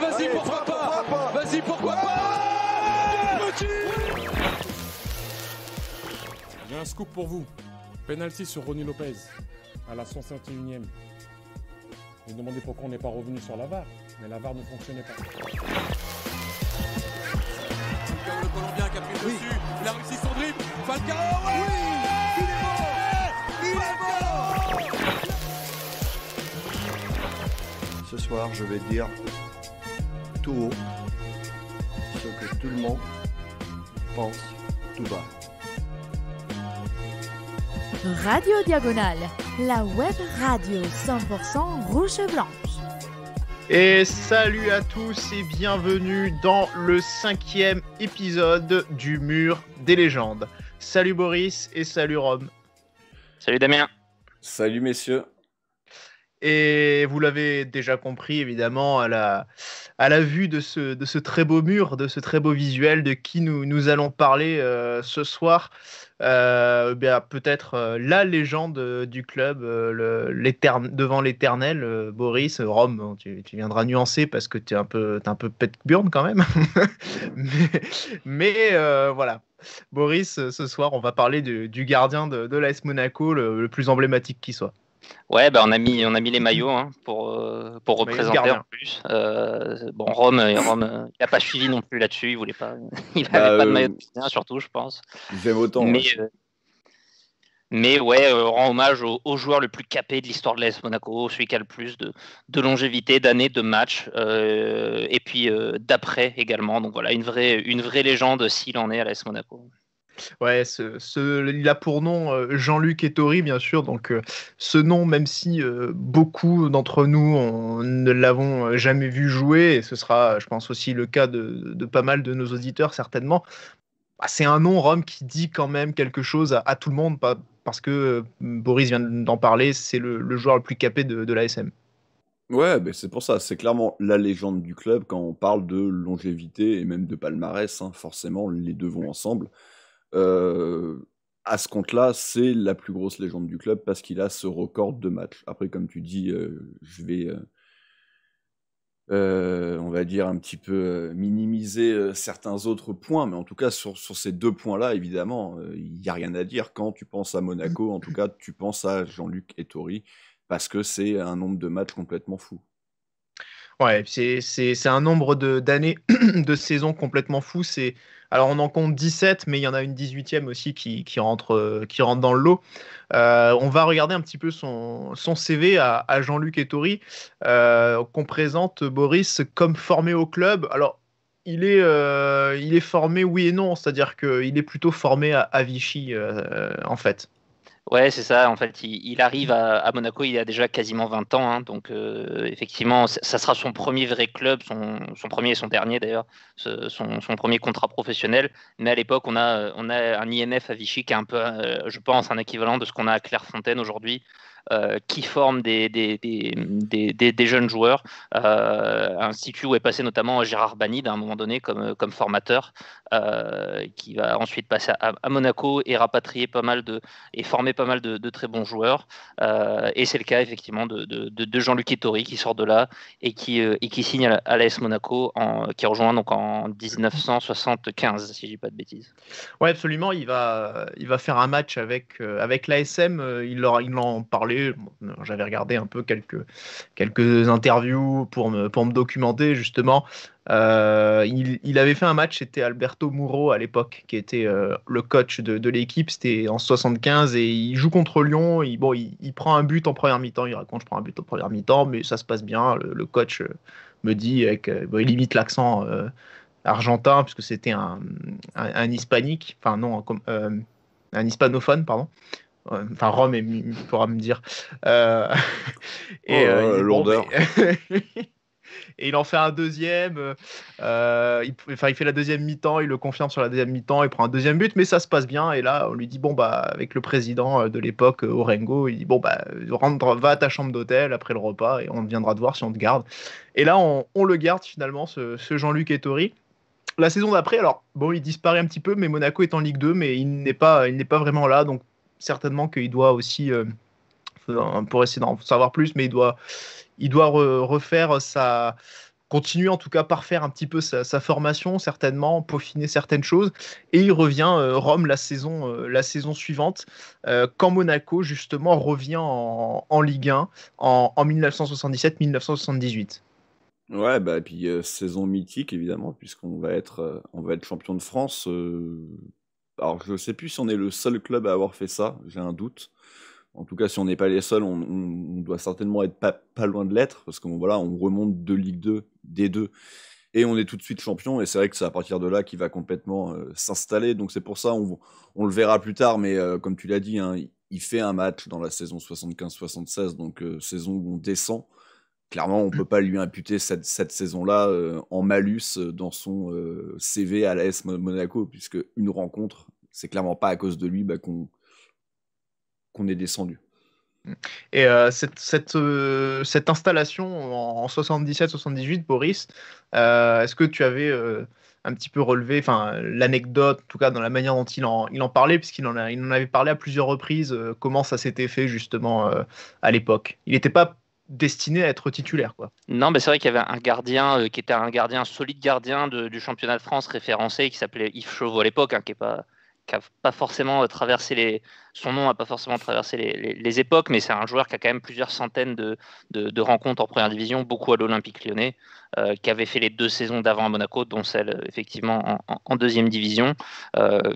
vas-y, pourquoi pas. Vas-y, pourquoi pas. J'ai un scoop pour vous. Penalty sur Ronny Lopez à la 151e. Vous me demandez pourquoi on n'est pas revenu sur la VAR, mais la VAR ne fonctionnait pas. Le Colombien qui a pris dessus, il a réussi son dribble. Falcao, oui, il est mort. Ce soir, je vais dire tout haut ce que tout le monde pense tout bas. Radio Diagonale, la web radio 100% rouge-blanche. Et salut à tous et bienvenue dans le 5e épisode du Mur des légendes. Salut Boris et salut Rome. Salut Damien. Salut messieurs. Et vous l'avez déjà compris évidemment à la vue de ce très beau mur, de ce très beau visuel, de qui nous allons parler ce soir. Peut-être la légende du club, devant l'éternel, Boris. Rome, tu viendras nuancer parce que t'es un peu pète-burne quand même. mais voilà. Boris, ce soir, on va parler du gardien de l'AS Monaco, le plus emblématique qui soit. Ouais, on a mis les maillots pour représenter en plus. Rome, il n'a pas suivi non plus là-dessus. Il voulait pas. Il n'avait pas de maillot de gardien, surtout, je pense. J'aime autant. Mais ouais, rend hommage au joueur le plus capé de l'histoire de l'AS Monaco, celui qui a le plus de longévité, d'années, de matchs, et puis d'après également. Donc voilà, une vraie légende s'il en est à l'AS Monaco. Ouais, il a pour nom Jean-Luc Ettori, bien sûr. Donc, ce nom, même si beaucoup d'entre nous ne l'avons jamais vu jouer, et ce sera, je pense, aussi le cas de pas mal de nos auditeurs, certainement, c'est un nom, Rome, qui dit quand même quelque chose à tout le monde, parce que Boris vient d'en parler, c'est le joueur le plus capé de l'ASM. Ouais, c'est pour ça, c'est clairement la légende du club. Quand on parle de longévité et même de palmarès, forcément, les deux vont ensemble. À ce compte-là, c'est la plus grosse légende du club parce qu'il a ce record de matchs. Après, comme tu dis, je vais, on va dire, un petit peu minimiser certains autres points, mais en tout cas, sur ces deux points-là, évidemment, il n'y a rien à dire. Quand tu penses à Monaco, en tout cas, tu penses à Jean-Luc Ettori parce que c'est un nombre de matchs complètement fou. Ouais, c'est un nombre d'années de saison complètement fou. Alors, on en compte 17, mais il y en a une 18e aussi qui rentre dans le lot. On va regarder un petit peu son CV à Jean-Luc Ettori, qu'on présente, Boris, comme formé au club. Alors, il est formé oui et non, c'est-à-dire qu'il est plutôt formé à Vichy, en fait. Ouais, c'est ça. En fait, il arrive à Monaco, il a déjà quasiment 20 ans. Donc, effectivement, ça sera son premier vrai club, son premier et son dernier d'ailleurs, son premier contrat professionnel. Mais à l'époque, on a un INF à Vichy qui est un peu, je pense, un équivalent de ce qu'on a à Clairefontaine aujourd'hui. Qui forme des jeunes joueurs. Institut où est passé notamment Gérard Banide à un moment donné comme formateur, qui va ensuite passer à Monaco et rapatrier et former pas mal de très bons joueurs. Et c'est le cas effectivement de Jean-Luc Ettori qui sort de là et qui signe à l'AS Monaco, qui rejoint donc en 1975, si je dis pas de bêtises. Ouais, absolument. Il va faire un match avec l'ASM. Il en parlait. J'avais regardé un peu quelques interviews pour me documenter justement. Il avait fait un match, c'était Alberto Muro à l'époque qui était le coach de l'équipe, c'était en 75 et il joue contre Lyon. Il prend un but en première mi-temps, il raconte je prends un but en première mi-temps, mais ça se passe bien. Le coach me dit il imite l'accent argentin puisque c'était un hispanique, enfin non, un hispanophone, pardon. Enfin, Rome, il pourra me dire. Lourdeur. Et il en fait un deuxième. Il fait la deuxième mi-temps, il le confirme sur la deuxième mi-temps, il prend un deuxième but, mais ça se passe bien. Et là, on lui dit avec le président de l'époque, Orengo, il dit va à ta chambre d'hôtel après le repas et on viendra te voir si on te garde. Et là, on le garde finalement, ce Jean-Luc Ettori. La saison d'après, alors il disparaît un petit peu, mais Monaco est en Ligue 2, mais il n'est pas vraiment là, donc certainement qu'il doit aussi, pour essayer d'en savoir plus, mais il doit refaire continuer en tout cas par faire un petit peu sa formation, certainement, peaufiner certaines choses. Et il revient Rome la saison suivante, quand Monaco, justement, revient en Ligue 1 en 1977-1978. Ouais, bah, et puis saison mythique, évidemment, on va être champion de France. Alors, je sais plus si on est le seul club à avoir fait ça, j'ai un doute. En tout cas, si on n'est pas les seuls, on doit certainement être pas loin de l'être, parce qu'on voilà, on remonte de Ligue 2, D2, et on est tout de suite champion. Et c'est vrai que c'est à partir de là qu'il va complètement s'installer. Donc c'est pour ça, on le verra plus tard, mais comme tu l'as dit, hein, il fait un match dans la saison 75-76, donc saison où on descend. Clairement, on peut pas lui imputer cette saison-là en malus dans son CV à l'AS Monaco, puisque une rencontre, c'est clairement pas à cause de lui qu'on est descendu. Et cette installation en 77-78, Boris, est-ce que tu avais un petit peu relevé l'anecdote, en tout cas dans la manière dont il en parlait, puisqu'il en avait parlé à plusieurs reprises, comment ça s'était fait justement à l'époque. Il n'était pas destiné à être titulaire, quoi. Non, mais c'est vrai qu'il y avait un gardien qui était un solide gardien du championnat de France référencé, qui s'appelait Yves Chauveau à l'époque, hein, qui n'a pas forcément traversé son nom n'a pas forcément traversé les époques, mais c'est un joueur qui a quand même plusieurs centaines de rencontres en première division, beaucoup à l'Olympique Lyonnais, qui avait fait les 2 saisons d'avant à Monaco, dont celle effectivement en deuxième division,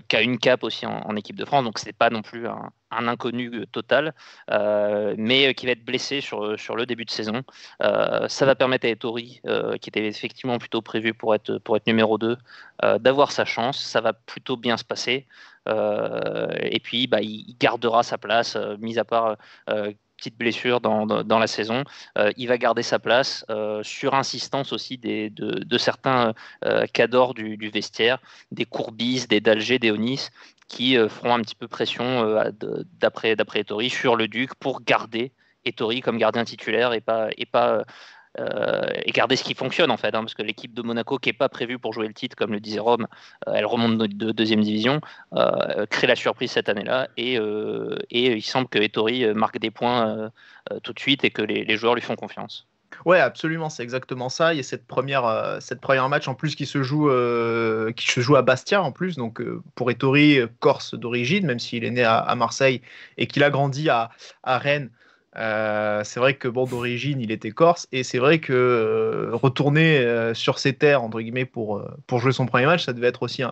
qui a une cape aussi en équipe de France, donc c'est pas non plus un inconnu total, mais qui va être blessé sur le début de saison. Ça va permettre à Ettori, qui était effectivement plutôt prévu pour être numéro 2, d'avoir sa chance. Ça va plutôt bien se passer. Et puis il gardera sa place, mis à part petite blessure dans la saison. Il va garder sa place sur insistance aussi de certains cadors du vestiaire, des Courbis, des Dalger, des Onis, qui feront un petit peu pression d'après Ettori sur le Duc pour garder Ettori comme gardien titulaire et garder ce qui fonctionne en fait, hein, parce que l'équipe de Monaco qui n'est pas prévue pour jouer le titre, comme le disait Rome, elle remonte de deuxième division, crée la surprise cette année-là, et il semble que Ettori marque des points tout de suite et que les joueurs lui font confiance. Ouais, absolument, c'est exactement ça. Il y a cette première match en plus qui se joue à Bastia en plus, donc pour Ettori, Corse d'origine, même s'il est né à Marseille et qu'il a grandi à Rennes. C'est vrai que d'origine il était corse, et c'est vrai que retourner sur ses terres entre guillemets pour jouer son premier match, ça devait être aussi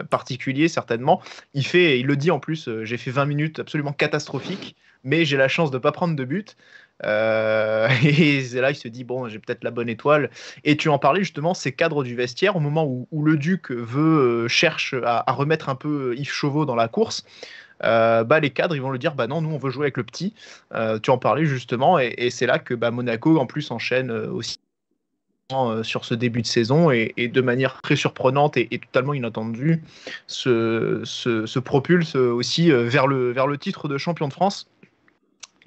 particulier certainement. Il le dit en plus, j'ai fait 20 minutes absolument catastrophiques, mais j'ai la chance de ne pas prendre de but. Et c'est là il se dit bon, j'ai peut-être la bonne étoile. Et tu en parlais justement, ces cadres du vestiaire, au moment où le Duc cherche à remettre un peu Yves Chauveau dans la course. Les cadres ils vont le dire non, nous on veut jouer avec le petit. Tu en parlais justement, et c'est là que Monaco en plus enchaîne aussi sur ce début de saison, et de manière très surprenante et totalement inattendue se propulse aussi vers le titre de champion de France.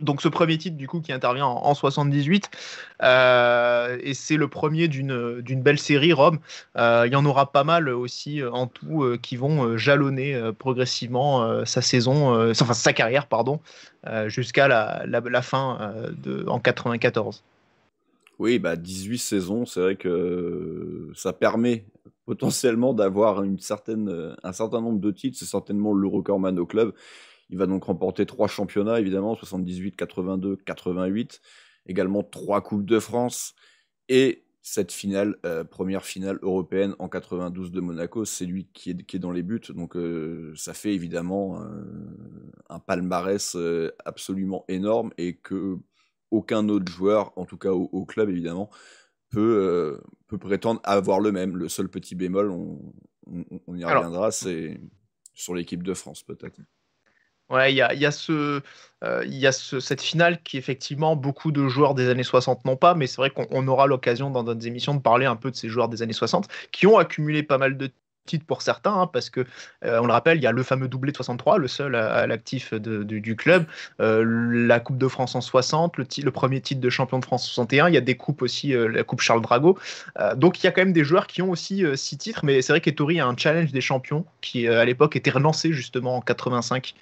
Donc ce premier titre du coup qui intervient en 78, et c'est le premier d'une belle série, Rome. Il y en aura pas mal aussi en tout qui vont jalonner progressivement sa carrière jusqu'à la fin en 94. Oui, 18 saisons, c'est vrai que ça permet potentiellement d'avoir un certain nombre de titres. C'est certainement le recordman au club. Il va donc remporter 3 championnats, évidemment, 78, 82, 88. Également 3 Coupes de France. Et cette première finale européenne en 92 de Monaco, c'est lui qui est dans les buts. Donc ça fait évidemment un palmarès absolument énorme, et que aucun autre joueur, en tout cas au club évidemment, peut prétendre avoir le même. Le seul petit bémol, on y reviendra, c'est sur l'équipe de France peut-être. Ouais, il y a cette finale qui effectivement beaucoup de joueurs des années 60 n'ont pas, mais c'est vrai qu'on aura l'occasion dans d'autres émissions de parler un peu de ces joueurs des années 60 qui ont accumulé pas mal de titre pour certains, hein, parce que, on le rappelle, il y a le fameux doublé de 63, le seul à l'actif du club, la Coupe de France en 60, le premier titre de champion de France en 61, il y a des coupes aussi, la Coupe Charles Drago. Donc il y a quand même des joueurs qui ont aussi 6 titres, mais c'est vrai qu'Ettori a un challenge des champions qui, à l'époque, était relancé justement en 85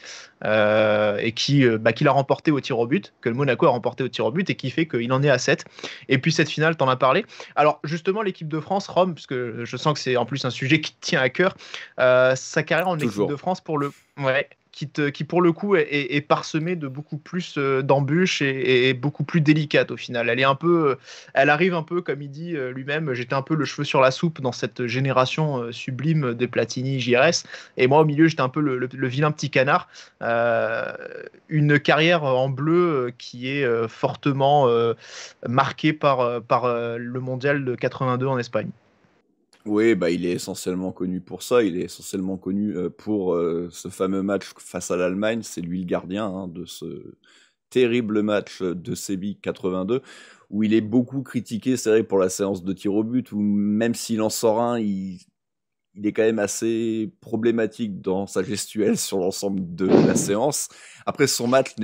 et qui l'a remporté au tir au but, que le Monaco a remporté au tir au but et qui fait qu'il en est à 7. Et puis cette finale, t'en as parlé. Alors justement, l'équipe de France, Rome, parce que je sens que c'est en plus un sujet qui te tient à cœur, sa carrière en équipe de France qui pour le coup est parsemée de beaucoup plus d'embûches et beaucoup plus délicate au final. Elle arrive un peu, comme il dit lui-même, j'étais un peu le cheveu sur la soupe dans cette génération sublime des Platini, Giresse, et moi au milieu j'étais un peu le vilain petit canard. Une carrière en bleu qui est fortement marquée par le mondial de 82 en Espagne. Oui, il est essentiellement connu pour ça. Il est essentiellement connu pour ce fameux match face à l'Allemagne. C'est lui le gardien de ce terrible match de Séville 82, où il est beaucoup critiqué, c'est vrai, pour la séance de tir au but, où même s'il en sort un, il est quand même assez problématique dans sa gestuelle sur l'ensemble de la séance. Après, son match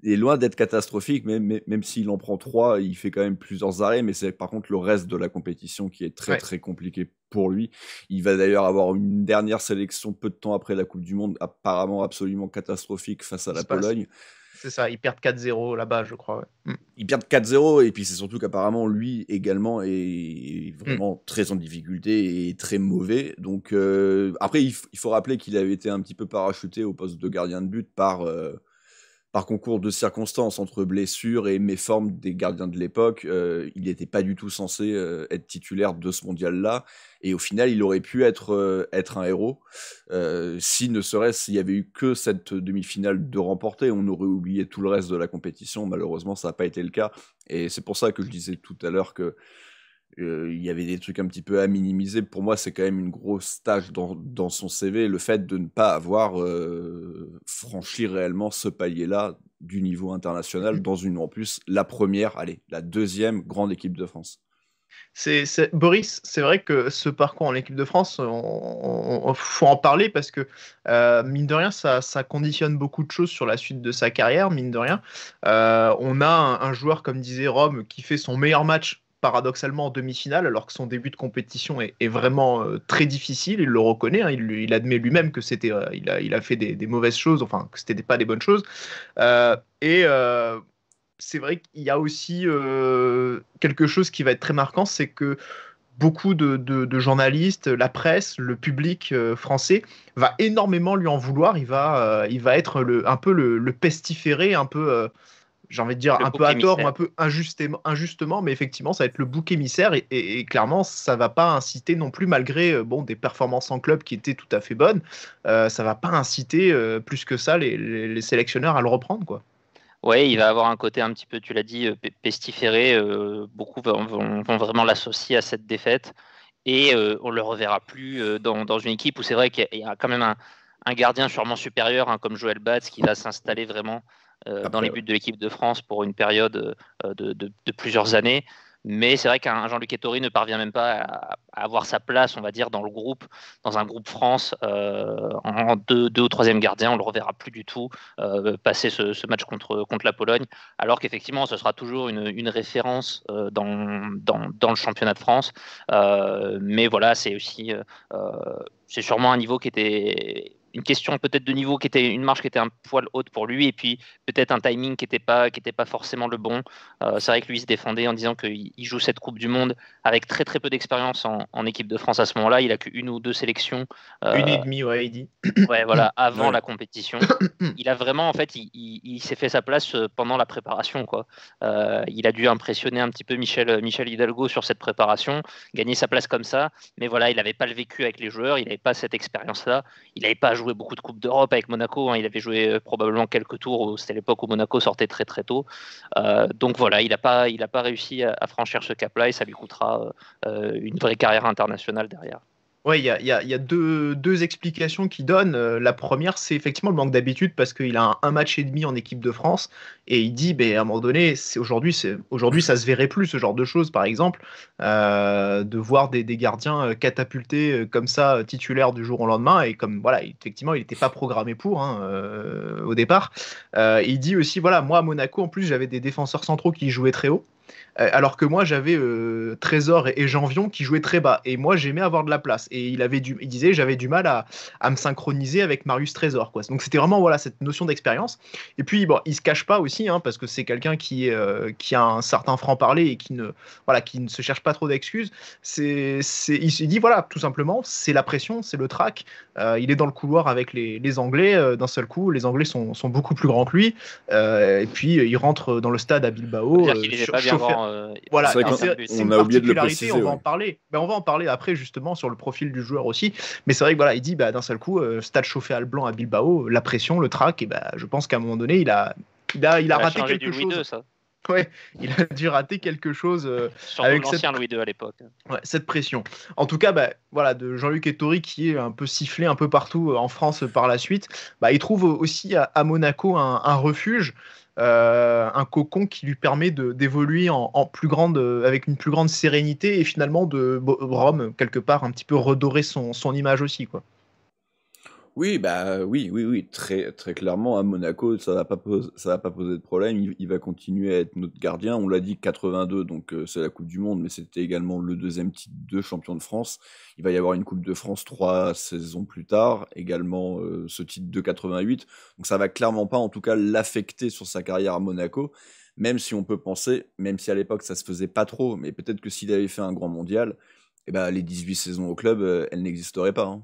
est loin d'être catastrophique, même s'il en prend 3, il fait quand même plusieurs arrêts, mais c'est par contre le reste de la compétition qui est très très compliqué pour lui. Il va d'ailleurs avoir une dernière sélection peu de temps après la Coupe du Monde, apparemment absolument catastrophique face à la Pologne. C'est ça, ils perdent 4-0 là-bas, je crois. Ouais. Ils perdent 4-0, et puis c'est surtout qu'apparemment, lui également est vraiment très en difficulté et très mauvais. Donc, après, il faut rappeler qu'il avait été un petit peu parachuté au poste de gardien de but par concours de circonstances, entre blessures et méformes des gardiens de l'époque. Il n'était pas du tout censé être titulaire de ce mondial-là. Et au final, il aurait pu être un héros. Si ne serait-ce s'il y avait eu que cette demi-finale de remporter, on aurait oublié tout le reste de la compétition. Malheureusement, ça n'a pas été le cas. Et c'est pour ça que je disais tout à l'heure que il y avait des trucs un petit peu à minimiser. Pour moi, c'est quand même une grosse tâche dans son CV, le fait de ne pas avoir franchi réellement ce palier-là du niveau international dans en plus, la deuxième grande équipe de France. Boris, c'est vrai que ce parcours en équipe de France, il faut en parler parce que, mine de rien, ça conditionne beaucoup de choses sur la suite de sa carrière, mine de rien. On a un joueur, comme disait Rome, qui fait son meilleur match paradoxalement en demi-finale, alors que son début de compétition est vraiment très difficile. Il le reconnaît, hein, il admet lui-même que il a fait des mauvaises choses, enfin que c'était pas des bonnes choses. C'est vrai qu'il y a aussi quelque chose qui va être très marquant, c'est que beaucoup de journalistes, la presse, le public français va énormément lui en vouloir. Il va être un peu le pestiféré, un peu j'ai envie de dire un peu à tort ou un peu injustement, mais effectivement, ça va être le bouc émissaire et clairement, ça va pas inciter non plus, malgré des performances en club qui étaient tout à fait bonnes, ça va pas inciter plus que ça les sélectionneurs à le reprendre, quoi. Ouais, il va avoir un côté un petit peu, tu l'as dit, pestiféré. Beaucoup vont vraiment l'associer à cette défaite et on le reverra plus dans une équipe où c'est vrai qu'il y a quand même un gardien sûrement supérieur, hein, comme Joël Batz, qui va s'installer vraiment dans les buts de l'équipe de France pour une période de plusieurs années. Mais c'est vrai qu'un Jean-Luc Ettori ne parvient même pas à avoir sa place, on va dire, dans un groupe France en deux ou troisième gardien. On ne le reverra plus du tout passer ce match contre la Pologne, alors qu'effectivement, ce sera toujours une référence dans le championnat de France. Mais voilà, c'est sûrement un niveau qui était... une question peut-être de niveau une marche qui était un poil haute pour lui, et puis peut-être un timing qui n'était pas forcément le bon. C'est vrai que lui il se défendait en disant qu'il joue cette Coupe du Monde avec très très peu d'expérience en équipe de France à ce moment-là. Il a qu'une ou deux sélections. Une et demie, ouais, il dit. Ouais, voilà, avant la compétition. Il a vraiment, en fait, il s'est fait sa place pendant la préparation, quoi. Il a dû impressionner un petit peu Michel Hidalgo sur cette préparation, gagner sa place comme ça, mais voilà, il n'avait pas le vécu avec les joueurs, il n'avait pas cette expérience-là, il n'avait pas joué beaucoup de Coupes d'Europe avec Monaco, hein. Il avait joué probablement quelques tours, c'était l'époque où Monaco sortait très très tôt. Donc voilà, il n'a pas réussi à franchir ce cap-là et ça lui coûtera une vraie carrière internationale derrière. Ouais, il y a deux explications qu'il donne. La première, c'est effectivement le manque d'habitude parce qu'il a un match et demi en équipe de France et il dit, ben, à un moment donné, aujourd'hui, ça se verrait plus ce genre de choses, par exemple, de voir des gardiens catapultés comme ça, titulaires du jour au lendemain et comme voilà, effectivement, il n'était pas programmé pour hein, au départ. Et il dit aussi, voilà, moi à Monaco, en plus, j'avais des défenseurs centraux qui jouaient très haut. Alors que moi j'avais Trésor et Janvion qui jouaient très bas et moi j'aimais avoir de la place et il disait j'avais du mal à me synchroniser avec Marius Trésor quoi. Donc c'était vraiment voilà cette notion d'expérience et puis bon il se cache pas aussi hein, parce que c'est quelqu'un qui a un certain franc-parler et qui ne se cherche pas trop d'excuses. Il se dit voilà tout simplement c'est la pression, c'est le trac. Il est dans le couloir avec les Anglais d'un seul coup les Anglais sont beaucoup plus grands que lui et puis il rentre dans le stade à Bilbao voilà, c'est vrai c'est qu'on une a oublié de le particularité, préciser. on va en Ouais. parler. Ben, on va en parler après justement sur le profil du joueur aussi. Mais c'est vrai que voilà, il dit bah, d'un seul coup, stade chauffé à le blanc à Bilbao, la pression, le trac, et bah, je pense qu'à un moment donné, il a raté changé quelque du Louis chose. II, ça. Ouais, il a dû rater quelque chose Surtout avec l'ancien Louis II à l'époque. ouais, cette pression. En tout cas, bah, voilà, de Jean-Luc Ettori qui est un peu sifflé un peu partout en France par la suite, bah, il trouve aussi à Monaco un refuge, un cocon qui lui permet d'évoluer en plus grande, avec une plus grande sérénité et finalement de Rome, quelque part, un petit peu redorer son image aussi. Quoi. Oui, bah oui, très, très clairement, à Monaco, ça va pas poser de problème. Il va continuer à être notre gardien. On l'a dit, 82, donc c'est la Coupe du Monde, mais c'était également le deuxième titre de champion de France. Il va y avoir une Coupe de France 3 saisons plus tard, également ce titre de 88. Donc ça va clairement pas, en tout cas, l'affecter sur sa carrière à Monaco. Même si on peut penser, même si à l'époque ça se faisait pas trop, mais peut-être que s'il avait fait un grand mondial, eh ben, les 18 saisons au club, elles n'existeraient pas. Hein.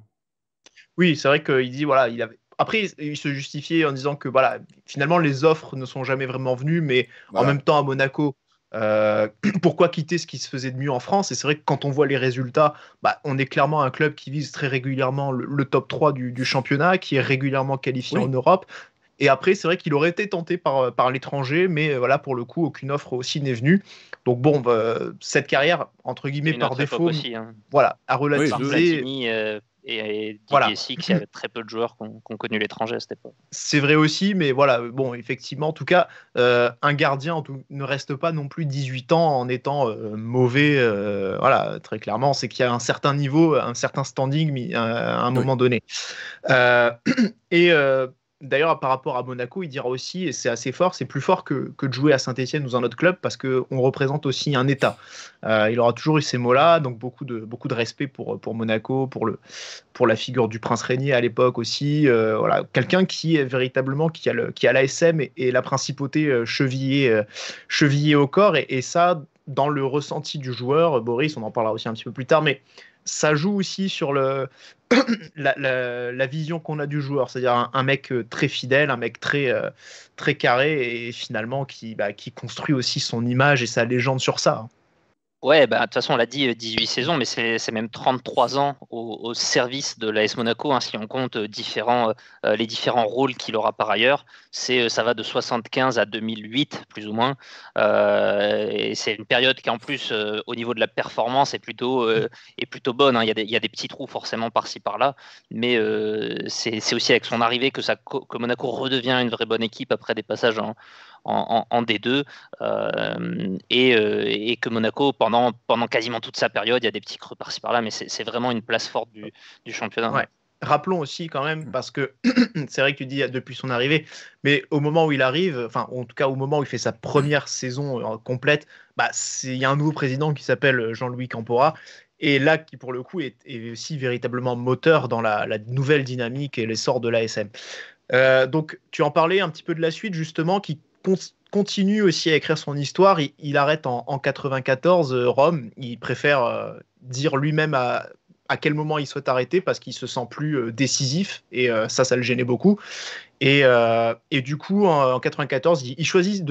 Oui, c'est vrai qu'il dit, voilà, après, il se justifiait en disant que voilà, finalement, les offres ne sont jamais vraiment venues, mais en Voilà. même temps, à Monaco, euh, pourquoi quitter ce qui se faisait de mieux en France? Et c'est vrai que quand on voit les résultats, bah, on est clairement un club qui vise très régulièrement le top 3 du championnat, qui est régulièrement qualifié en Oui. Europe. Et après, c'est vrai qu'il aurait été tenté par l'étranger, mais voilà, pour le coup, aucune offre aussi n'est venue. Donc bon, cette carrière, entre guillemets, Une par autre époque défaut, aussi. Hein. voilà, à Oui, Par relativiser. Platini et Didier Voilà. Six, il y avait très peu de joueurs qui ont connu l'étranger à cette époque. C'est vrai aussi, mais voilà, bon, effectivement, en tout cas, un gardien ne reste pas non plus 18 ans en étant mauvais. Voilà, très clairement, c'est qu'il y a un certain niveau, un certain standing à un oui. moment donné. Euh, et d'ailleurs, par rapport à Monaco, il dira aussi, et c'est assez fort, c'est plus fort que de jouer à Saint-Etienne ou un autre club parce qu'on représente aussi un État. Il aura toujours eu ces mots-là, donc beaucoup de respect pour Monaco, pour la figure du prince régnier à l'époque aussi. Voilà, quelqu'un qui est véritablement qui a l'ASM et la principauté chevillée au corps, et ça, dans le ressenti du joueur, Boris, on en parlera aussi un petit peu plus tard, mais ça joue aussi sur la vision qu'on a du joueur, c'est-à-dire un mec très fidèle, un mec très carré et finalement qui construit aussi son image et sa légende sur ça. Ouais, bah, de toute façon, on l'a dit, 18 saisons, mais c'est même 33 ans au service de l'AS Monaco, hein, si on compte les différents rôles qu'il aura par ailleurs. Ça va de 75 à 2008, plus ou moins. Et c'est une période qui, en plus, au niveau de la performance, est plutôt bonne. Hein. Il y a des petits trous forcément par-ci, par-là. Mais c'est aussi avec son arrivée que Monaco redevient une vraie bonne équipe après des passages en D2 et que Monaco pendant quasiment toute sa période il y a des petits creux par-ci par-là mais c'est vraiment une place forte du championnat. Ouais. Rappelons aussi quand même parce que c'est vrai que tu dis depuis son arrivée mais au moment où il arrive, enfin en tout cas au moment où il fait sa première saison complète, bah, il y a un nouveau président qui s'appelle Jean-Louis Campora et là qui pour le coup est aussi véritablement moteur dans la nouvelle dynamique et l'essor de l'ASM. Donc, tu en parlais un petit peu de la suite, justement, qui continue aussi à écrire son histoire. Il arrête en 94 Rome. Il préfère dire lui-même à quel moment il souhaite arrêter parce qu'il se sent plus décisif. Et ça le gênait beaucoup. Et du coup, en 94, il choisit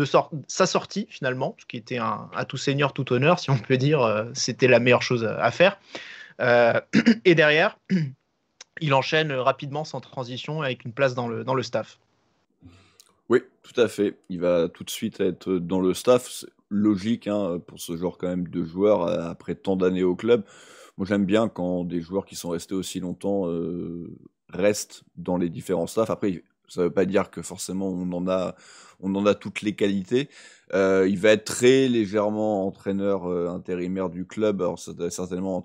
sa sortie, finalement, ce qui était à tout seigneur, tout honneur, si on peut dire. C'était la meilleure chose à faire. Et derrière... il enchaîne rapidement sans transition avec une place dans le staff. Oui, tout à fait. Il va tout de suite être dans le staff. C'est logique hein, pour ce genre quand même de joueur après tant d'années au club. Moi, j'aime bien quand des joueurs qui sont restés aussi longtemps restent dans les différents staffs. Après, ça ne veut pas dire que forcément on en a toutes les qualités. Il va être très légèrement entraîneur intérimaire du club. Alors, ça doit certainement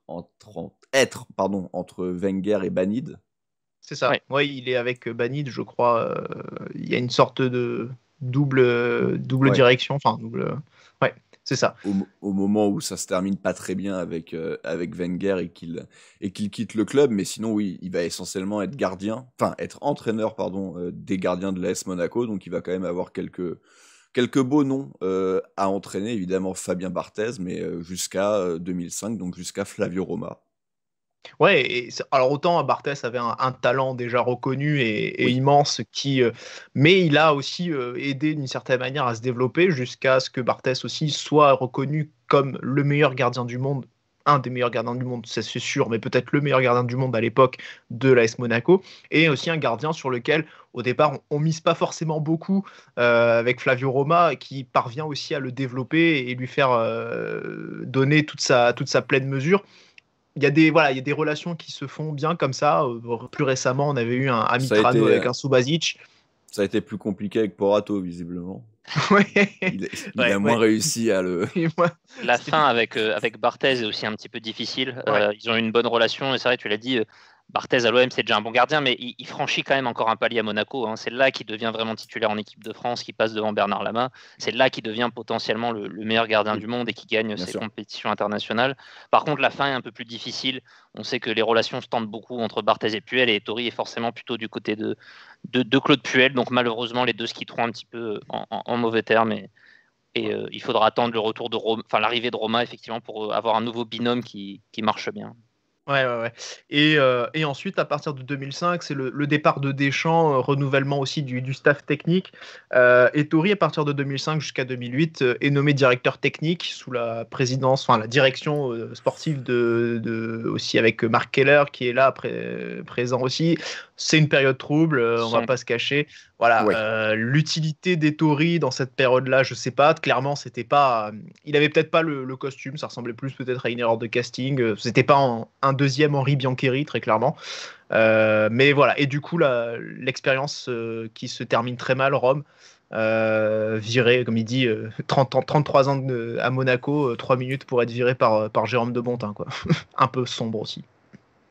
entre Wenger et Banid. C'est ça. Ouais. Ouais, il est avec Banid, je crois. Il y a une sorte de double Ouais. direction. Enfin, double. Ouais, c'est ça. Au moment où ça se termine pas très bien avec Wenger et qu'il quitte le club, mais sinon oui, il va essentiellement être être entraîneur des gardiens de l'AS Monaco, donc il va quand même avoir quelques beaux noms à entraîner, évidemment Fabien Barthez, mais jusqu'à 2005, donc jusqu'à Flavio Roma. Ouais, alors autant Barthès avait un talent déjà reconnu et Oui. immense, mais il a aussi aidé d'une certaine manière à se développer jusqu'à ce que Barthès aussi soit reconnu comme le meilleur gardien du monde, un des meilleurs gardiens du monde, ça c'est sûr, mais peut-être le meilleur gardien du monde à l'époque de l'AS Monaco, et aussi un gardien sur lequel au départ on mise pas forcément beaucoup avec Flavio Roma, qui parvient aussi à le développer et lui faire donner toute sa pleine mesure. Il y a des relations qui se font bien comme ça. Plus récemment, on avait eu un Mitrano avec un Subasic. Ça a été plus compliqué avec Porato, visiblement. Ouais. Il a moins réussi à le... La fin avec Barthez est aussi un petit peu difficile. Ouais. Ils ont une bonne relation, et c'est vrai, tu l'as dit, Barthez à l'OM, c'est déjà un bon gardien, mais il franchit quand même encore un palier à Monaco. Hein. C'est là qu'il devient vraiment titulaire en équipe de France, qui passe devant Bernard Lama. C'est là qu'il devient potentiellement le meilleur gardien du monde et qui gagne ses compétitions internationales. Par contre, la fin est un peu plus difficile. On sait que les relations se tendent beaucoup entre Barthez et Puel, et Ettori est forcément plutôt du côté de Claude Puel. Donc malheureusement, les deux se quitteront un petit peu en mauvais termes. Et il faudra attendre le retour l'arrivée de Roma, effectivement, pour avoir un nouveau binôme qui marche bien. Ouais. Et ensuite, à partir de 2005, c'est le départ de Deschamps, renouvellement aussi du staff technique. Ettori, à partir de 2005 jusqu'à 2008, est nommé directeur technique sous la présidence, la direction sportive aussi avec Marc Keller qui est là présent aussi. C'est une période trouble, on va pas se cacher. Voilà, ouais. L'utilité d'Ettori dans cette période-là, je sais pas. Clairement, c'était pas. Il avait peut-être pas le costume. Ça ressemblait plus peut-être à une erreur de casting. C'était pas un deuxième Henri Biancheri, très clairement. Mais voilà. Et du coup, l'expérience qui se termine très mal, Rome, viré, comme il dit, 33 ans à Monaco, 3 minutes pour être viré par Jérôme de Bontin, quoi. Un peu sombre aussi.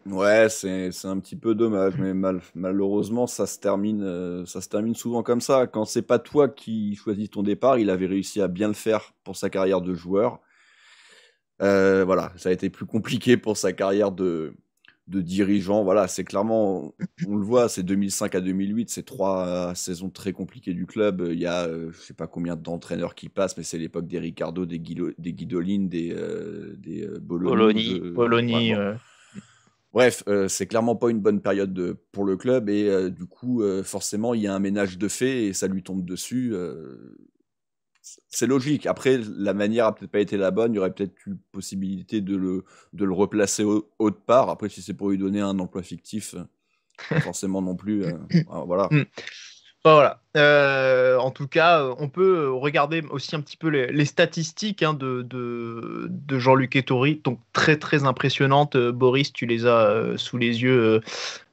Ouais, c'est un petit peu dommage, mais malheureusement, ça se termine souvent comme ça. Quand c'est pas toi qui choisis ton départ, il avait réussi à bien le faire pour sa carrière de joueur. Voilà, ça a été plus compliqué pour sa carrière de dirigeant. Voilà, c'est clairement, on le voit, c'est 2005 à 2008, c'est 3 saisons très compliquées du club. Il y a, je sais pas combien d'entraîneurs qui passent, mais c'est l'époque des Ricardo, des Guidolin, des Bologna. Bref, c'est clairement pas une bonne période pour le club et du coup, forcément, il y a un ménage de fait et ça lui tombe dessus. C'est logique. Après, la manière a peut-être pas été la bonne. Il y aurait peut-être eu possibilité de le replacer autre part. Après, si c'est pour lui donner un emploi fictif, forcément non plus. Voilà. Voilà. En tout cas, on peut regarder aussi un petit peu les statistiques de Jean-Luc Ettori, donc très très impressionnantes. Boris, tu les as sous les yeux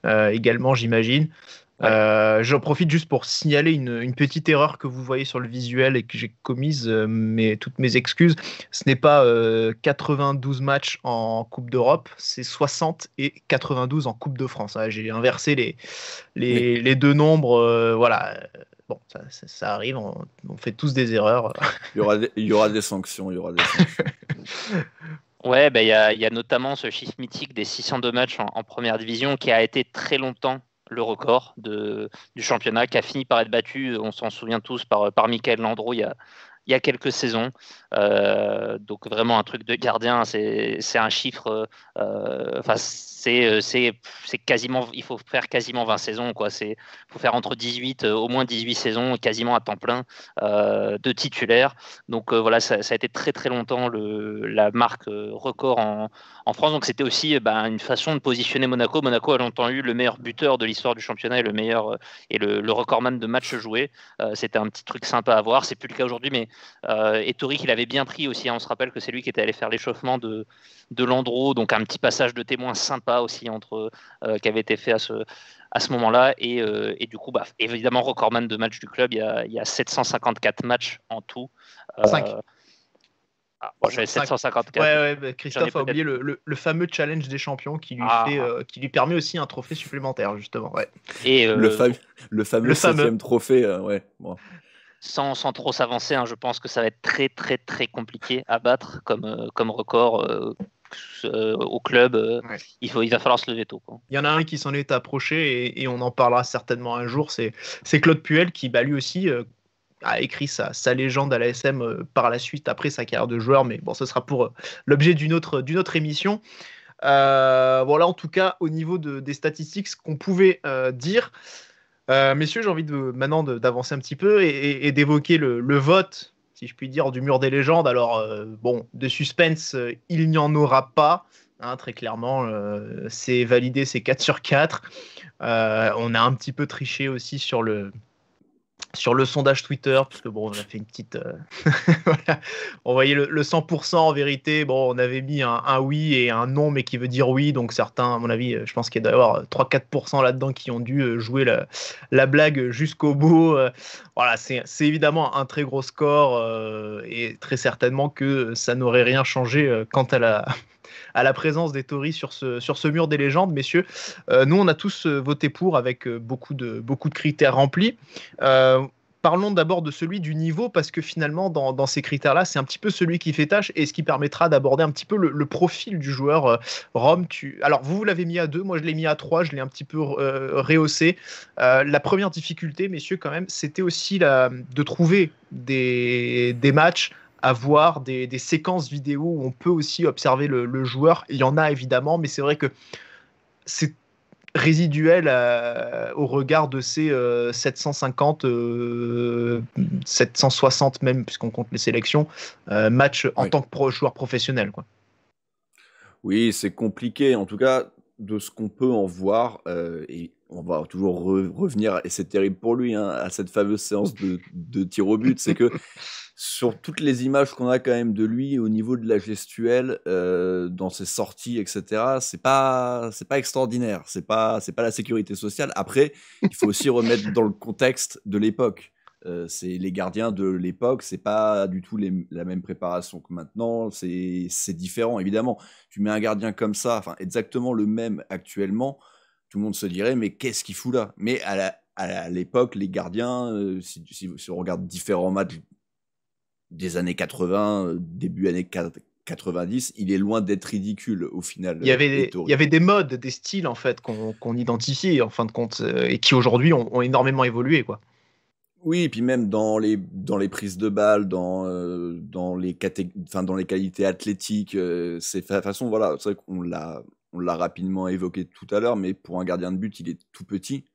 également, j'imagine. Ouais. J'en profite juste pour signaler une petite erreur que vous voyez sur le visuel et que j'ai commise, mais toutes mes excuses. Ce n'est pas 92 matchs en Coupe d'Europe, c'est 60 et 92 en Coupe de France. J'ai inversé les deux nombres. Voilà. Bon, ça arrive, on fait tous des erreurs. Il y aura des sanctions. Ouais, il y a notamment ce chiffre mythique des 602 matchs en première division qui a été très longtemps le record du championnat, qui a fini par être battu, on s'en souvient tous, par Michael Landreau il y a quelques saisons. Donc vraiment un truc de gardien, c'est un chiffre, c'est quasiment, il faut faire quasiment 20 saisons, quoi. Il faut faire au moins 18 saisons, quasiment à temps plein, de titulaire. Donc voilà, ça a été très très longtemps la marque record en France. Donc c'était aussi une façon de positionner Monaco. Monaco a longtemps eu le meilleur buteur de l'histoire du championnat et le recordman de matchs joués. C'était un petit truc sympa à voir. C'est plus le cas aujourd'hui, mais Ettori, qu'il avait bien pris aussi, hein. On se rappelle que c'est lui qui était allé faire l'échauffement de Landreau, donc un petit passage de témoin sympa aussi qui avait été fait à ce moment-là. Et du coup, évidemment, recordman de matchs du club, il y a 754 matchs en tout. 5. J'avais 754. Ouais, Christophe a oublié le fameux challenge des champions qui lui permet aussi un trophée supplémentaire, justement. Ouais. Et le fameux 7e trophée, ouais. Bon. Sans trop s'avancer, hein, je pense que ça va être très très très compliqué à battre comme record au club. Il va falloir se lever tôt, quoi. Il y en a un qui s'en est approché et on en parlera certainement un jour, c'est Claude Puel qui lui aussi a écrit sa légende à l'ASM par la suite après sa carrière de joueur, mais bon, ce sera pour l'objet d'une autre émission. Voilà, en tout cas au niveau des statistiques, ce qu'on pouvait dire. Messieurs, j'ai envie maintenant d'avancer un petit peu et d'évoquer le vote, si je puis dire, du mur des légendes. Alors, de suspense, il n'y en aura pas, hein, très clairement. C'est validé, c'est 4 sur 4. On a un petit peu triché aussi sur le sondage Twitter, parce que on a fait une petite... voilà. On voyait le 100% en vérité. On avait mis un oui et un non, mais qui veut dire oui. Donc certains, à mon avis, je pense qu'il doit y avoir 3-4% là-dedans qui ont dû jouer la blague jusqu'au bout. Voilà, c'est évidemment un très gros score et très certainement que ça n'aurait rien changé quant à la présence d'Ettori sur ce mur des légendes, messieurs. Nous, on a tous voté pour avec beaucoup de critères remplis. Parlons d'abord de celui du niveau, parce que finalement, dans ces critères-là, c'est un petit peu celui qui fait tâche et ce qui permettra d'aborder un petit peu le profil du joueur. Rome, alors vous l'avez mis à 2, moi je l'ai mis à 3, je l'ai un petit peu rehaussé. La première difficulté, messieurs, quand même, c'était aussi de trouver des matchs, avoir des séquences vidéo où on peut aussi observer le joueur. Il y en a évidemment, mais c'est vrai que c'est résiduel au regard de ces 750, 760 même, puisqu'on compte les sélections, matchs en tant que joueur professionnel, quoi. Oui, c'est compliqué, en tout cas, de ce qu'on peut en voir, et on va toujours revenir, et c'est terrible pour lui, hein, à cette fameuse séance de tir au but, c'est que sur toutes les images qu'on a quand même de lui au niveau de la gestuelle, dans ses sorties, etc., c'est pas extraordinaire, c'est pas la sécurité sociale. Après, il faut aussi remettre dans le contexte de l'époque. C'est les gardiens de l'époque, c'est pas du tout la même préparation que maintenant, c'est différent évidemment. Tu mets un gardien comme ça, enfin exactement le même actuellement, tout le monde se dirait mais qu'est-ce qu'il fout là? Mais à l'époque, les gardiens, si on regarde différents matchs des années 80, début années 90, il est loin d'être ridicule au final. Il y avait des modes, des styles en fait qu'on identifiait en fin de compte et qui aujourd'hui ont énormément évolué, quoi. Oui, et puis même dans les prises de balles, dans les qualités athlétiques, c'est de façon, voilà, c'est vrai qu'on l'a rapidement évoqué tout à l'heure, mais pour un gardien de but, il est tout petit.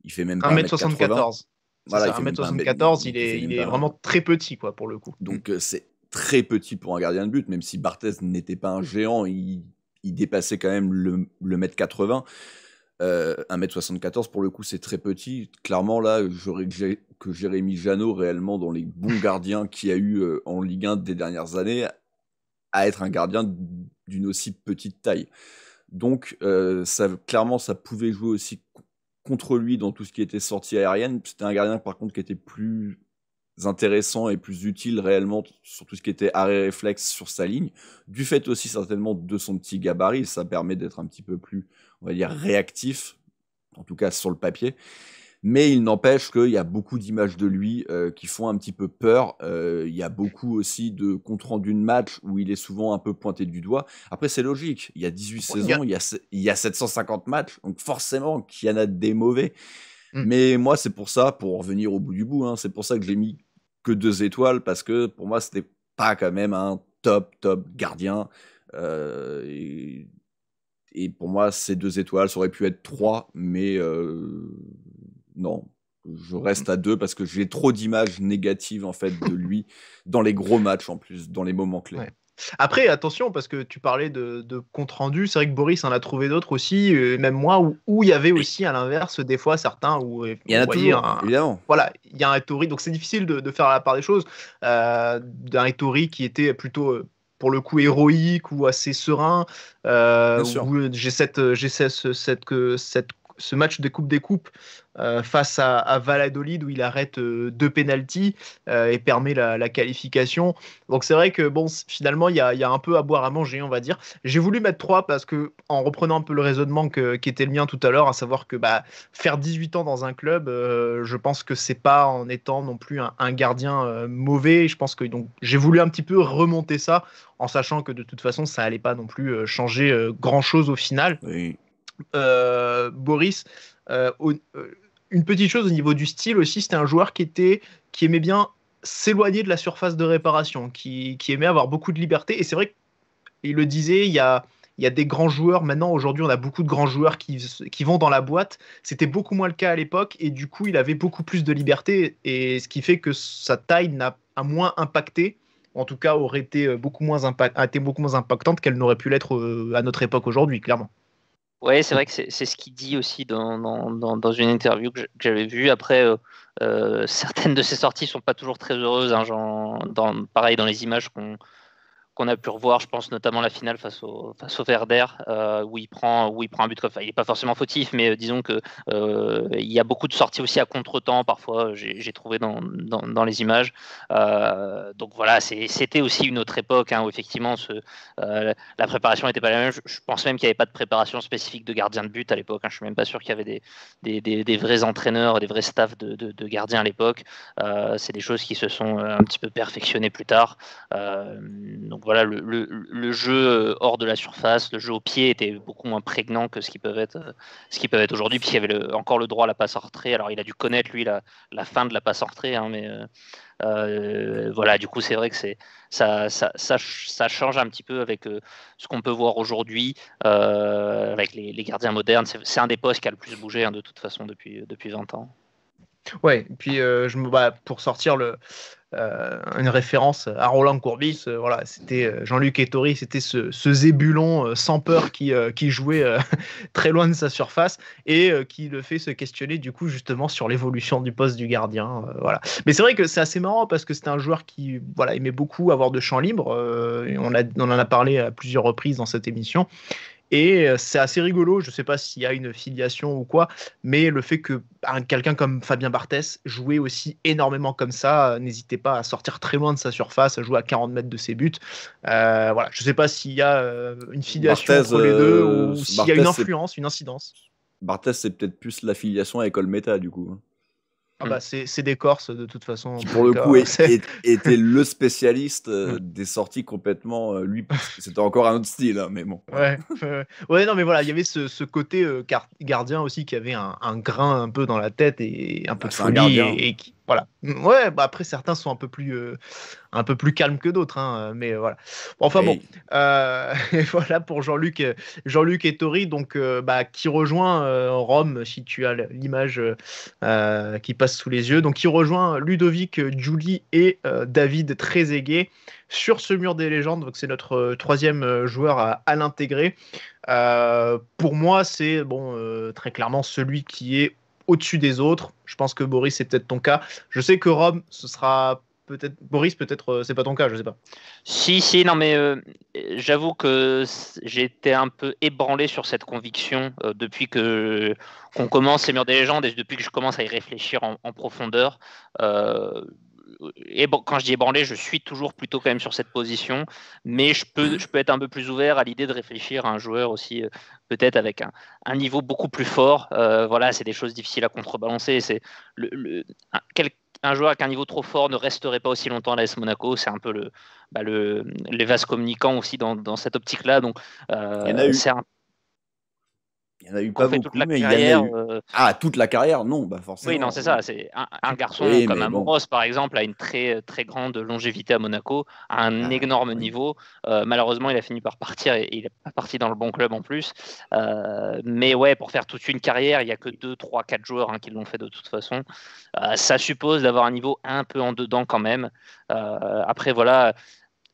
Il fait même pas 1m74. Voilà, 1m74, il est vraiment très petit, quoi, pour le coup. Donc c'est très petit pour un gardien de but, même si Barthez n'était pas un géant, il dépassait quand même le 1m80. 1m74 pour le coup c'est très petit. Clairement là j'aurais que Jérémy Janot réellement dans les bons gardiens qu'il y a eu en Ligue 1 des dernières années à être un gardien d'une aussi petite taille. Donc clairement ça pouvait jouer aussi contre lui dans tout ce qui était sortie aérienne. C'était un gardien par contre qui était plus intéressant et plus utile réellement sur tout ce qui était arrêt réflexe sur sa ligne, du fait aussi certainement de son petit gabarit, ça permet d'être un petit peu plus, on va dire, réactif, en tout cas sur le papier, mais il n'empêche qu'il y a beaucoup d'images de lui qui font un petit peu peur, il y a beaucoup aussi de compte rendu de match où il est souvent un peu pointé du doigt. Après c'est logique, il y a 18 saisons, il y a 750 matchs, donc forcément qu'il y en a des mauvais. Mais moi c'est pour ça, pour revenir au bout du bout, hein, c'est pour ça que j'ai mis que 2 étoiles, parce que pour moi c'était pas quand même un top gardien, et pour moi ces 2 étoiles, ça aurait pu être 3, mais non, je reste à 2 parce que j'ai trop d'images négatives en fait de lui dans les gros matchs, en plus dans les moments clés. Ouais. Après, attention, parce que tu parlais de compte rendu, c'est vrai que Boris en a trouvé d'autres aussi, même moi, où il y avait aussi à l'inverse des fois certains où Il y en a vous voyez toujours, évidemment. voilà, il y a un Ettori, donc c'est difficile de faire la part des choses, d'un Ettori qui était plutôt pour le coup héroïque ou assez serein, Bien sûr. où ce match de Coupe des Coupes face à Valladolid où il arrête 2 pénaltys et permet la qualification. Donc c'est vrai que bon, finalement, il y a un peu à boire à manger, on va dire. J'ai voulu mettre 3 parce que, en reprenant un peu le raisonnement qui était le mien tout à l'heure, à savoir que faire 18 ans dans un club, je pense que c'est pas en étant non plus un gardien mauvais. Je pense que donc j'ai voulu un petit peu remonter ça en sachant que de toute façon, ça allait pas non plus changer grand-chose au final. Oui. Boris, une petite chose au niveau du style aussi, c'était un joueur qui aimait bien s'éloigner de la surface de réparation, qui aimait avoir beaucoup de liberté. Et c'est vrai qu'il le disait, il y a des grands joueurs. Maintenant, aujourd'hui, on a beaucoup de grands joueurs qui vont dans la boîte. C'était beaucoup moins le cas à l'époque. Et du coup, il avait beaucoup plus de liberté. Et ce qui fait que sa taille a moins impacté. En tout cas, aurait été beaucoup moins impactante qu'elle n'aurait pu l'être à notre époque aujourd'hui, clairement. Ouais, c'est vrai que c'est ce qu'il dit aussi dans une interview que j'avais vue. Après, certaines de ses sorties sont pas toujours très heureuses, hein, pareil dans les images qu'on a pu revoir, je pense notamment la finale face au Werder, où il prend un but. Enfin, il n'est pas forcément fautif, mais disons que il y a beaucoup de sorties aussi à contre-temps parfois. J'ai trouvé dans les images. Donc voilà, c'était aussi une autre époque, hein, où effectivement la préparation n'était pas la même. Je pense même qu'il n'y avait pas de préparation spécifique de gardien de but à l'époque, hein. Je suis même pas sûr qu'il y avait des vrais entraîneurs, des vrais staffs de gardiens à l'époque. C'est des choses qui se sont un petit peu perfectionnées plus tard. Donc voilà, le jeu hors de la surface, le jeu au pied était beaucoup moins prégnant que ce qui peut être aujourd'hui, puisqu'il y avait encore le droit à la passe en retrait. Alors il a dû connaître lui la fin de la passe en retrait, hein, mais voilà, du coup c'est vrai que ça change un petit peu avec ce qu'on peut voir aujourd'hui avec les gardiens modernes. C'est un des postes qui a le plus bougé, hein, de toute façon depuis 20 ans. Ouais, et puis pour sortir une référence à Roland Courbis, voilà, c'était Jean-Luc Ettori, c'était ce zébulon sans peur qui jouait très loin de sa surface et qui le fait se questionner du coup justement sur l'évolution du poste du gardien. Voilà. Mais c'est vrai que c'est assez marrant parce que c'était un joueur qui aimait beaucoup avoir de champ libre. On en a parlé à plusieurs reprises dans cette émission. Et c'est assez rigolo, je ne sais pas s'il y a une filiation ou quoi, mais le fait que quelqu'un comme Fabien Barthès jouait aussi énormément comme ça, n'hésitez pas à sortir très loin de sa surface, à jouer à 40 mètres de ses buts. Voilà, je ne sais pas s'il y a une filiation Barthez, entre les deux ou s'il y a une Barthez, influence, une incidence. Barthès, c'est peut-être plus l'affiliation avec Olmeta, du coup. C'est des Corses de toute façon. Qui pour le coup était le spécialiste des sorties complètement. Lui, c'était encore un autre style, hein, mais bon. Ouais, non, mais voilà, il y avait ce côté gardien aussi qui avait un grain un peu dans la tête et un peu de folie et qui, voilà. Ouais, après certains sont un peu plus calmes que d'autres, hein, mais voilà. Enfin bon, et voilà pour Jean-Luc Ettori, donc qui rejoint Rome, si tu as l'image qui passe sous les yeux, donc qui rejoint Ludovic Giuli et David Trezeguet sur ce mur des légendes. Donc c'est notre troisième joueur à l'intégrer. Pour moi, c'est très clairement celui qui est au-dessus des autres. Je pense que Boris, c'est peut-être ton cas. Je sais que Rome, ce sera peut-être Boris, peut-être c'est pas ton cas, je sais pas. Si, non, mais j'avoue que j'ai été un peu ébranlé sur cette conviction depuis qu'on commence les murs des légendes et depuis que je commence à y réfléchir en profondeur. Et bon, quand je dis ébranlé, je suis toujours plutôt quand même sur cette position, mais je peux être un peu plus ouvert à l'idée de réfléchir à un joueur aussi, peut-être avec un niveau beaucoup plus fort. Voilà, c'est des choses difficiles à contrebalancer. C'est un joueur avec un niveau trop fort ne resterait pas aussi longtemps à l'AS Monaco. C'est un peu les vases communicants aussi dans cette optique-là. Donc, il y en a eu pas beaucoup, mais il y en a eu. Toute la carrière, non, forcément. Oui, non, c'est ça. C'est un garçon comme Amoros, par exemple, a une très, très grande longévité à Monaco, a un énorme niveau. Malheureusement, il a fini par partir et il n'est pas parti dans le bon club en plus. Mais ouais, pour faire toute une carrière, il n'y a que 2, 3, 4 joueurs qui l'ont fait de toute façon. Ça suppose d'avoir un niveau un peu en dedans quand même. Après, voilà.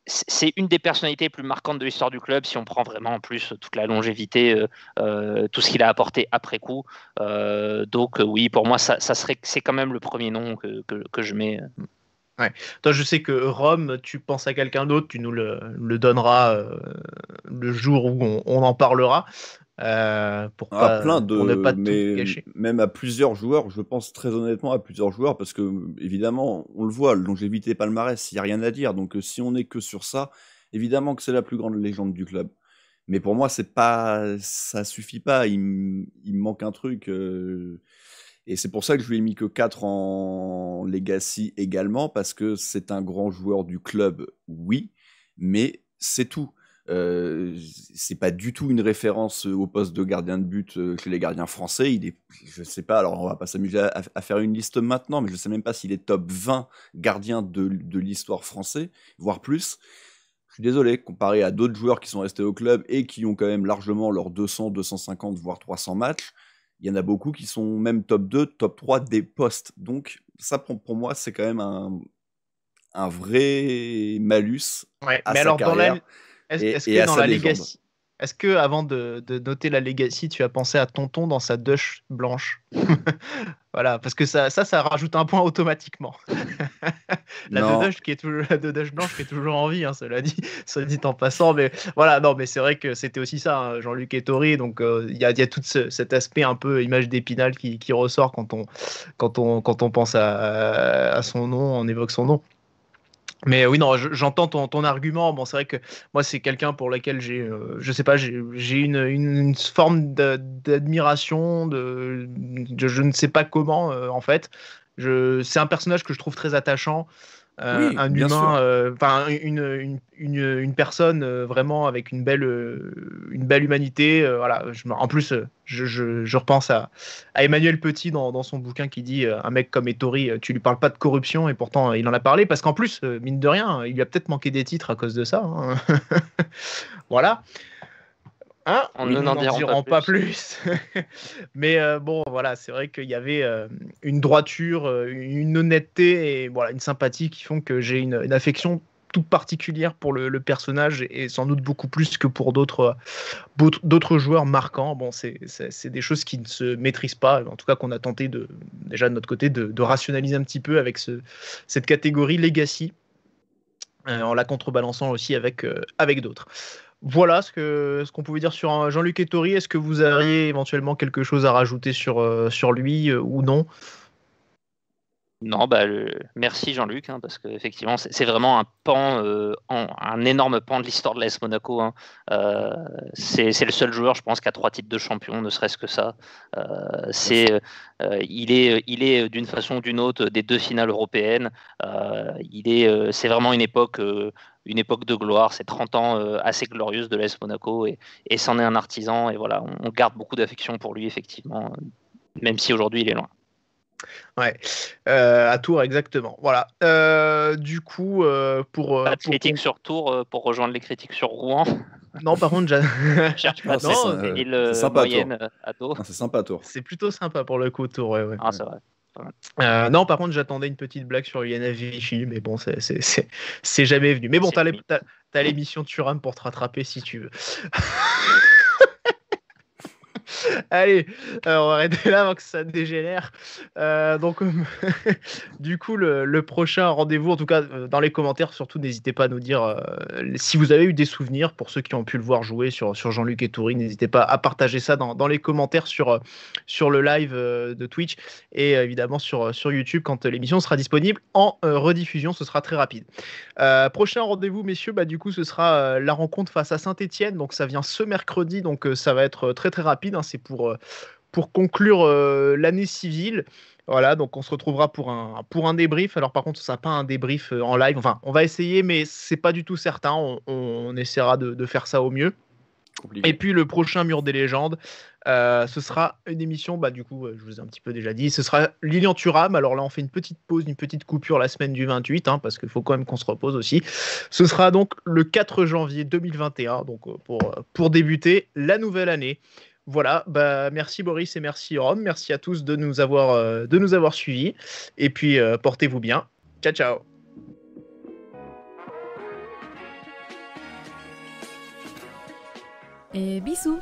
c'est une des personnalités les plus marquantes de l'histoire du club, si on prend vraiment en plus toute la longévité, tout ce qu'il a apporté après coup. Donc oui, pour moi, c'est quand même le premier nom que je mets. Ouais. Toi, je sais que Rome, tu penses à quelqu'un d'autre, tu nous le donneras le jour où on en parlera. Pour ne pas tout gâcher. Même à plusieurs joueurs, je pense très honnêtement à plusieurs joueurs, parce que évidemment, on le voit, longévité palmarès, il n'y a rien à dire. Donc si on n'est que sur ça, évidemment que c'est la plus grande légende du club. Mais pour moi, ça suffit pas. Il me manque un truc. Et c'est pour ça que je lui ai mis que 4 en Legacy également, parce que c'est un grand joueur du club, oui, mais c'est tout. C'est pas du tout une référence au poste de gardien de but chez les gardiens français. Je sais pas, alors on va pas s'amuser à faire une liste maintenant, mais je sais même pas s'il est top 20 gardiens de l'histoire français, voire plus. Je suis désolé, comparé à d'autres joueurs qui sont restés au club et qui ont quand même largement leurs 200, 250, voire 300 matchs, il y en a beaucoup qui sont même top 2, top 3 des postes. Donc ça, pour moi, c'est quand même un vrai malus à mais sa alors carrière. Est-ce que dans la Legacy, est-ce que avant de noter la Legacy, tu as pensé à Tonton dans sa douche blanche? Voilà, parce que ça rajoute un point automatiquement. La Dedoche blanche qui est toujours en vie, hein, cela dit en passant. Mais voilà, non, mais c'est vrai que c'était aussi ça, hein, Jean-Luc Ettori. Donc il y a tout cet aspect un peu image d'Épinal qui ressort quand on pense à son nom, on évoque son nom. Mais oui, non, j'entends ton argument. Bon, c'est vrai que moi, c'est quelqu'un pour lequel je sais pas, j'ai une forme d'admiration, je ne sais pas comment, en fait. C'est un personnage que je trouve très attachant. Oui, un bien humain, sûr. une personne vraiment avec une belle humanité. Voilà. En plus, je repense à Emmanuel Petit dans son bouquin qui dit un mec comme Ettori, tu lui parles pas de corruption, et pourtant il en a parlé, parce qu'en plus, mine de rien, il lui a peut-être manqué des titres à cause de ça. Hein. Voilà. Hein, nous n'en dirons pas plus. Mais bon, voilà, c'est vrai qu'il y avait une droiture, une honnêteté et voilà, une sympathie qui font que j'ai une affection toute particulière pour le personnage, et sans doute beaucoup plus que pour d'autres joueurs marquants. Bon, c'est des choses qui ne se maîtrisent pas, en tout cas qu'on a tenté déjà de notre côté de rationaliser un petit peu avec cette catégorie Legacy, en la contrebalançant aussi avec d'autres. Voilà ce qu'on pouvait dire sur Jean-Luc Ettori. Est-ce que vous auriez éventuellement quelque chose à rajouter sur lui ou non? Non, merci Jean-Luc, hein, parce qu'effectivement, c'est vraiment un énorme pan de l'histoire de l'AS Monaco. Hein. C'est le seul joueur, je pense, qui a 3 titres de champion, ne serait-ce que ça. Il est d'une façon ou d'une autre des 2 finales européennes. C'est vraiment une époque de gloire. C'est 30 ans assez glorieuse de l'AS Monaco, et c'en est un artisan. Et voilà, on garde beaucoup d'affection pour lui, effectivement, même si aujourd'hui il est loin. Ouais, à Tours, exactement. Voilà. Du coup, pas de critiques sur Tours pour rejoindre les critiques sur Rouen. Non, par contre, je cherche pas de ville moyenne à Tours. C'est sympa, Tours. C'est plutôt sympa pour le coup, Tours. Ouais. Ah, c'est vrai. Non, par contre, j'attendais une petite blague sur l'INF Vichy, mais bon, c'est jamais venu. Mais bon, t'as l'émission Thuram pour te rattraper si tu veux. Allez, on va arrêter là avant que ça dégénère. Donc, du coup, le prochain rendez-vous, en tout cas dans les commentaires, surtout n'hésitez pas à nous dire si vous avez eu des souvenirs. Pour ceux qui ont pu le voir jouer sur Jean-Luc Ettori, n'hésitez pas à partager ça dans les commentaires sur le live de Twitch, et évidemment sur YouTube quand l'émission sera disponible en rediffusion. Ce sera très rapide. Prochain rendez-vous, messieurs, du coup, ce sera la rencontre face à Saint-Etienne. Donc ça vient ce mercredi, donc ça va être très très rapide, hein. C'est pour conclure l'année civile. Voilà, donc on se retrouvera pour un débrief. Alors par contre, ce sera pas un débrief en live. Enfin, on va essayer, mais c'est pas du tout certain. On essaiera de faire ça au mieux. Compliqué. Et puis le prochain Mur des légendes, ce sera une émission, du coup, je vous ai un petit peu déjà dit, ce sera Lilian Thuram. Alors là, on fait une petite pause, une petite coupure la semaine du 28, hein, parce qu'il faut quand même qu'on se repose aussi. Ce sera donc le 4 janvier 2021, donc pour débuter la nouvelle année. Voilà, merci Boris et merci Rome, merci à tous de nous avoir suivis, et puis portez-vous bien. Ciao, ciao. Et bisous.